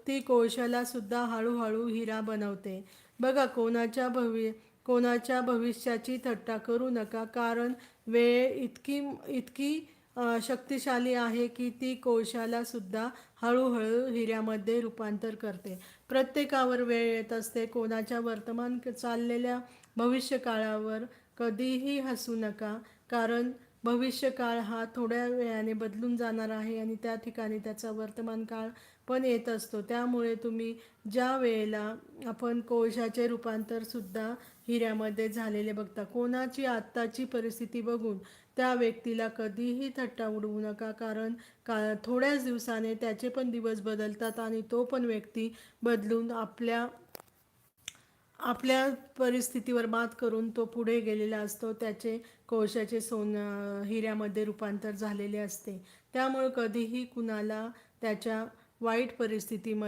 ती कोळशाला सुद्धा हळूहळू हिरा बनवते. बघा, कोणाच्या भविष्याची थट्टा करू नका, कारण वेळ इतकी इतकी शक्तिशाली आहे की ती कोळशाला सुद्धा हळूहळू हिऱ्यामध्ये रूपांतर करते. प्रत्येकावर वेळ येत असते. कोणाच्या वर्तमान चाललेल्या भविष्यकाळावर कधीही हसू नका, कारण भविष्यकाळ हा थोड्या वेळाने बदलून जाणार आहे आणि त्या ठिकाणी त्याचा वर्तमान काळ पण येत असतो. त्यामुळे तुम्ही ज्या वेळेला आपण कोळशाचे रूपांतर सुद्धा हिऱ्यामध्ये झालेले बघता, कोणाची आत्ताची परिस्थिती बघून त्या व्यक्तीला कधीही थट्टा उडवू नका, कारण थोड्याच दिवसाने त्याचे पण दिवस बदलतात आणि तो पण व्यक्ती बदलून आपल्या आपल्या परिस्थितीवर मात करून तो पुढे गेलेला असतो. त्याचे कोळशाचे हिऱ्यामध्ये रूपांतर झालेले असते. त्यामुळे कधीही कुणाला त्याच्या वाईट परिस्थितीमध्ये